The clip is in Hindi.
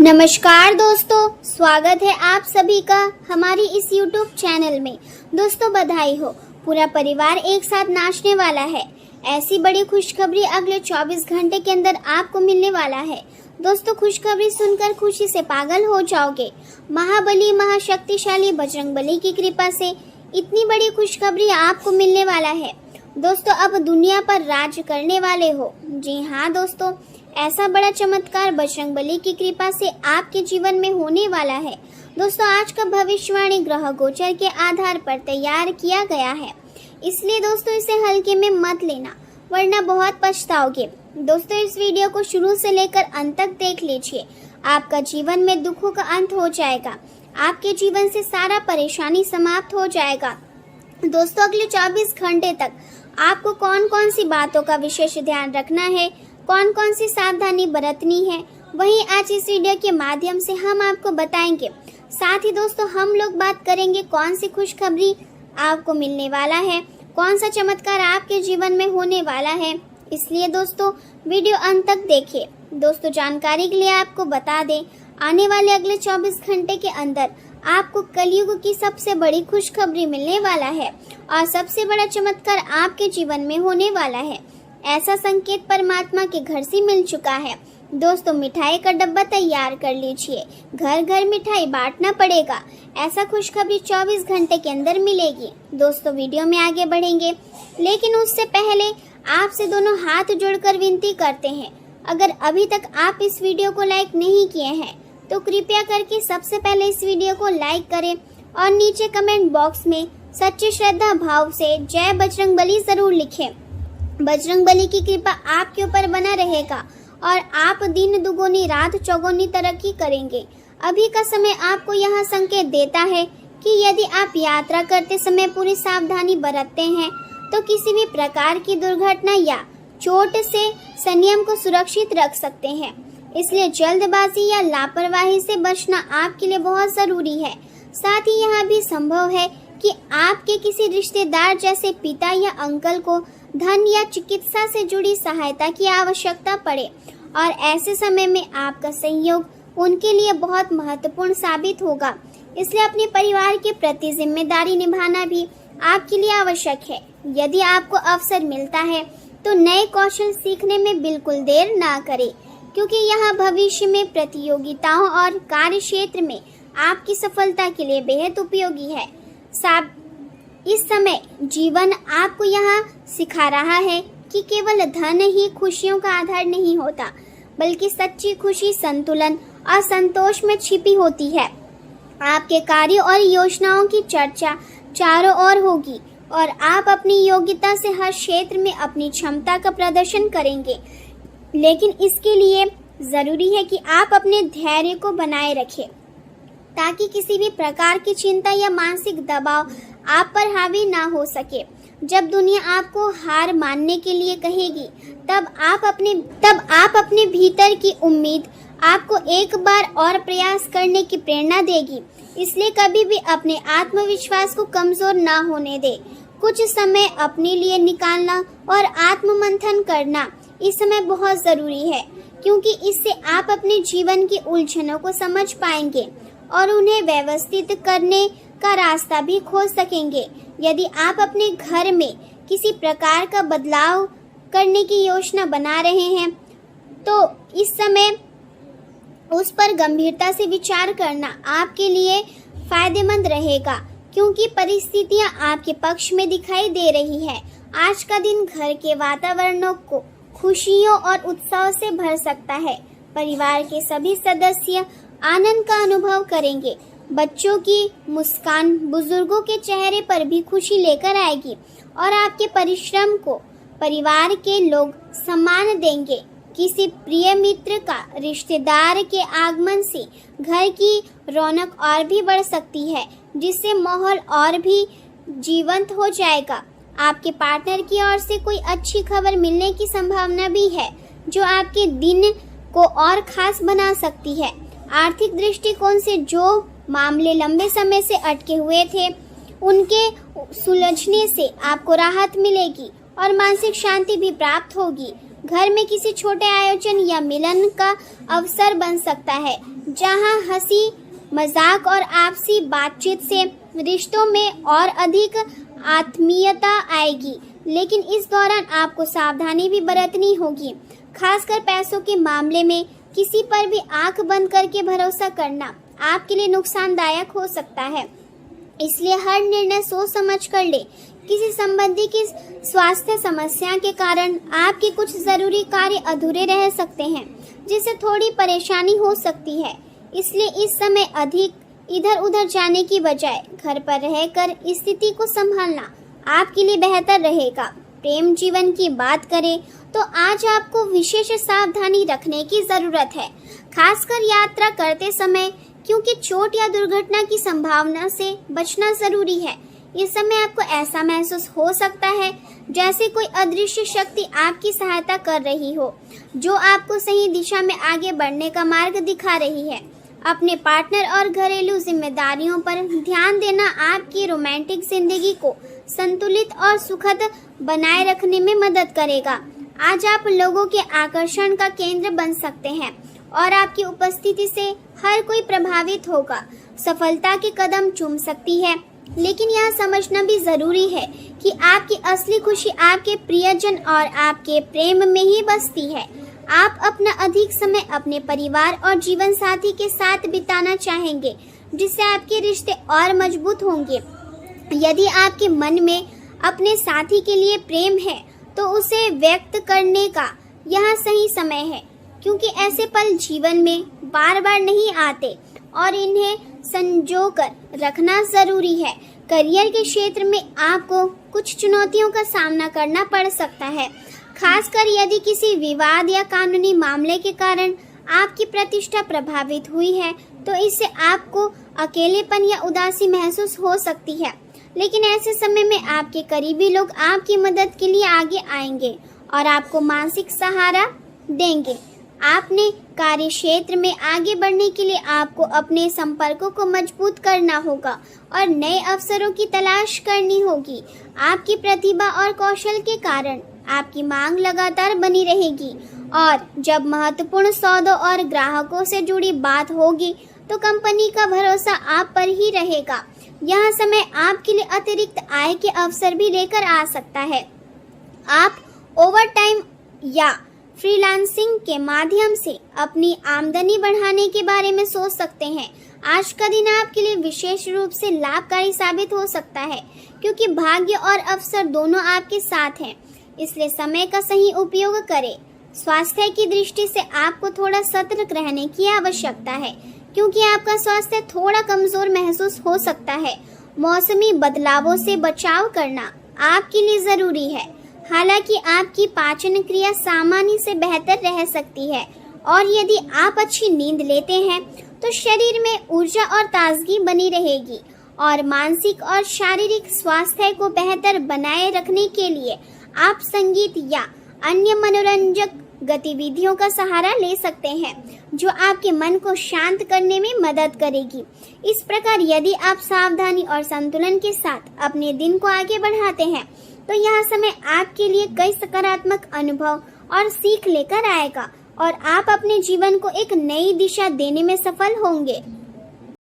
नमस्कार दोस्तों, स्वागत है आप सभी का हमारी इस YouTube चैनल में। दोस्तों बधाई हो, पूरा परिवार एक साथ नाचने वाला है। ऐसी बड़ी खुशखबरी अगले 24 घंटे के अंदर आपको मिलने वाला है। दोस्तों खुशखबरी सुनकर खुशी से पागल हो जाओगे। महाबली महाशक्तिशाली बजरंगबली की कृपा से इतनी बड़ी खुशखबरी आपको मिलने वाला है। दोस्तों अब दुनिया पर राज करने वाले हो। जी हाँ दोस्तों, ऐसा बड़ा चमत्कार बजरंगबली की कृपा से आपके जीवन में होने वाला है। दोस्तों आज का भविष्यवाणी ग्रह गोचर के आधार पर तैयार किया गया है, इसलिए दोस्तों इसे हल्के में मत लेना वरना बहुत पछताओगे। दोस्तों इस वीडियो को शुरू से लेकर अंत तक देख लीजिए। आपका जीवन में दुखों का अंत हो जाएगा, आपके जीवन से सारा परेशानी समाप्त हो जाएगा। दोस्तों अगले 24 घंटे तक आपको कौन कौन सी बातों का विशेष ध्यान रखना है, कौन कौन सी सावधानी बरतनी है, वही आज इस वीडियो के माध्यम से हम आपको बताएंगे। साथ ही दोस्तों हम लोग बात करेंगे कौन सी खुशखबरी आपको मिलने वाला है, कौन सा चमत्कार आपके जीवन में होने वाला है। इसलिए दोस्तों वीडियो अंत तक देखिए। दोस्तों जानकारी के लिए आपको बता दें, आने वाले अगले 24 घंटे के अंदर आपको कलयुग की सबसे बड़ी खुशखबरी मिलने वाला है और सबसे बड़ा चमत्कार आपके जीवन में होने वाला है। ऐसा संकेत परमात्मा के घर से मिल चुका है। दोस्तों मिठाई का डब्बा तैयार कर लीजिए, घर घर मिठाई बांटना पड़ेगा। ऐसा खुशखबरी 24 घंटे के अंदर मिलेगी। दोस्तों वीडियो में आगे बढ़ेंगे, लेकिन उससे पहले आपसे दोनों हाथ जोड़कर विनती करते हैं, अगर अभी तक आप इस वीडियो को लाइक नहीं किए हैं तो कृपया करके सबसे पहले इस वीडियो को लाइक करें और नीचे कमेंट बॉक्स में सच्ची श्रद्धा भाव से जय बजरंगबली जरूर लिखें। बजरंगबली की कृपा आपके ऊपर बना रहेगा और आप दिन दुगुनी रात चौगुनी तरक्की करेंगे। अभी का समय आपको यह संकेत देता है कि यदि आप यात्रा करते समय पूरी सावधानी बरतते हैं तो किसी भी प्रकार की दुर्घटना या चोट से संयम को सुरक्षित रख सकते हैं। इसलिए जल्दबाजी या लापरवाही से बचना आपके लिए बहुत जरूरी है। साथ ही यह भी संभव है कि आपके किसी रिश्तेदार जैसे पिता या अंकल को धन या चिकित्सा से जुड़ी सहायता की आवश्यकता पड़े और ऐसे समय में आपका सहयोग उनके लिए बहुत महत्वपूर्ण साबित होगा। इसलिए अपने परिवार के प्रति जिम्मेदारी निभाना भी आपके लिए आवश्यक है। यदि आपको अवसर मिलता है तो नए कौशल सीखने में बिल्कुल देर ना करें, क्योंकि यह भविष्य में प्रतियोगिताओं और कार्य क्षेत्र में आपकी सफलता के लिए बेहद उपयोगी है। इस समय जीवन आपको यह सिखा रहा है कि केवल धन ही खुशियों का आधार नहीं होता, बल्कि सच्ची खुशी संतुलन और संतोष में छिपी होती है। आपके कार्य और योजनाओं की चर्चा चारों ओर होगी और आप अपनी योग्यता से हर क्षेत्र में अपनी क्षमता का प्रदर्शन करेंगे। लेकिन इसके लिए जरूरी है कि आप अपने धैर्य को बनाए रखें, ताकि किसी भी प्रकार की चिंता या मानसिक दबाव आप पर हावी ना हो सके। जब दुनिया आपको हार मानने के लिए कहेगी, तब आप अपने भीतर की उम्मीद आपको एक बार और प्रयास करने की प्रेरणा देगी। इसलिए कभी भी अपने आत्मविश्वास को कमजोर ना होने दे। कुछ समय अपने लिए निकालना और आत्ममंथन करना इस समय बहुत जरूरी है, क्योंकि इससे आप अपने जीवन की उलझनों को समझ पाएंगे और उन्हें व्यवस्थित करने का रास्ता भी खोज सकेंगे। यदि आप अपने घर में किसी प्रकार का बदलाव करने की योजना बना रहे हैं तो इस समय उस पर गंभीरता से विचार करना आपके लिए फायदेमंद रहेगा, क्योंकि परिस्थितियां आपके पक्ष में दिखाई दे रही है। आज का दिन घर के वातावरणों को खुशियों और उत्साह से भर सकता है। परिवार के सभी सदस्य आनंद का अनुभव करेंगे। बच्चों की मुस्कान बुजुर्गों के चेहरे पर भी खुशी लेकर आएगी और आपके परिश्रम को परिवार के लोग सम्मान देंगे। किसी प्रिय मित्र का रिश्तेदार के आगमन से घर की रौनक और भी बढ़ सकती है, जिससे माहौल और भी जीवंत हो जाएगा। आपके पार्टनर की ओर से कोई अच्छी खबर मिलने की संभावना भी है, जो आपके दिन को और खास बना सकती है। आर्थिक दृष्टिकोण से जो मामले लंबे समय से अटके हुए थे, उनके सुलझने से आपको राहत मिलेगी और मानसिक शांति भी प्राप्त होगी। घर में किसी छोटे आयोजन या मिलन का अवसर बन सकता है, जहां हंसी मजाक और आपसी बातचीत से रिश्तों में और अधिक आत्मीयता आएगी। लेकिन इस दौरान आपको सावधानी भी बरतनी होगी, खासकर पैसों के मामले में। किसी पर भी आंख बंद करके भरोसा करना आपके लिए नुकसानदायक हो सकता है, इसलिए हर निर्णय सोच समझ कर ले। किसी संबंधी की स्वास्थ्य समस्या के कारण आपके कुछ जरूरी कार्य अधूरे रह सकते हैं, जिससे थोड़ी परेशानी हो सकती है। इसलिए इस समय अधिक इधर उधर जाने की बजाय घर पर रहकर स्थिति को संभालना आपके लिए बेहतर रहेगा। प्रेम जीवन की बात करें तो आज आपको विशेष सावधानी रखने की जरूरत है, खासकर यात्रा करते समय, क्योंकि चोट या दुर्घटना की संभावना से बचना जरूरी है। इस समय आपको ऐसा महसूस हो सकता है जैसे कोई अदृश्य शक्ति आपकी सहायता कर रही हो, जो आपको सही दिशा में आगे बढ़ने का मार्ग दिखा रही है। अपने पार्टनर और घरेलू जिम्मेदारियों पर ध्यान देना आपकी रोमांटिक जिंदगी को संतुलित और सुखद बनाए रखने में मदद करेगा। आज आप लोगों के आकर्षण का केंद्र बन सकते हैं और आपकी उपस्थिति से हर कोई प्रभावित होगा। सफलता के कदम चूम सकती है, लेकिन यह समझना भी जरूरी है कि आपकी असली खुशी आपके प्रियजन और आपके प्रेम में ही बसती है। आप अपना अधिक समय अपने परिवार और जीवन साथी के साथ बिताना चाहेंगे, जिससे आपके रिश्ते और मजबूत होंगे। यदि आपके मन में अपने साथी के लिए प्रेम है तो उसे व्यक्त करने का यह सही समय है, क्योंकि ऐसे पल जीवन में बार बार नहीं आते और इन्हें संजोकर रखना जरूरी है। करियर के क्षेत्र में आपको कुछ चुनौतियों का सामना करना पड़ सकता है, खासकर यदि किसी विवाद या कानूनी मामले के कारण आपकी प्रतिष्ठा प्रभावित हुई है, तो इससे आपको अकेलेपन या उदासी महसूस हो सकती है। लेकिन ऐसे समय में आपके करीबी लोग आपकी मदद के लिए आगे आएंगे और आपको मानसिक सहारा देंगे। आपने कार्य क्षेत्र में आगे बढ़ने के लिए आपको अपने संपर्कों को मजबूत करना होगा और नए अवसरों की तलाश करनी होगी। आपकी प्रतिभा और कौशल के कारण आपकी मांग लगातार बनी रहेगी और जब महत्वपूर्ण सौदों और ग्राहकों से जुड़ी बात होगी तो कंपनी का भरोसा आप पर ही रहेगा। यह समय आपके लिए अतिरिक्त आय के अवसर भी लेकर आ सकता है। आप ओवरटाइम या फ्रीलांसिंग के माध्यम से अपनी आमदनी बढ़ाने के बारे में सोच सकते हैं। आज का दिन आपके लिए विशेष रूप से लाभकारी साबित हो सकता है, क्योंकि भाग्य और अवसर दोनों आपके साथ हैं। इसलिए समय का सही उपयोग करें। स्वास्थ्य की दृष्टि से आपको थोड़ा सतर्क रहने की आवश्यकता है, क्योंकि आपका स्वास्थ्य थोड़ा कमजोर महसूस हो सकता है। मौसमी बदलावों से बचाव करना आपके लिए जरूरी है। हालांकि आपकी पाचन क्रिया सामान्य से बेहतर रह सकती है और यदि आप अच्छी नींद लेते हैं तो शरीर में ऊर्जा और ताजगी बनी रहेगी। और मानसिक और शारीरिक स्वास्थ्य को बेहतर बनाए रखने के लिए आप संगीत या अन्य मनोरंजक गतिविधियों का सहारा ले सकते हैं, जो आपके मन को शांत करने में मदद करेगी। इस प्रकार यदि आप सावधानी और संतुलन के साथ अपने दिन को आगे बढ़ाते हैं तो यह समय आपके लिए कई सकारात्मक अनुभव और सीख लेकर आएगा और आप अपने जीवन को एक नई दिशा देने में सफल होंगे।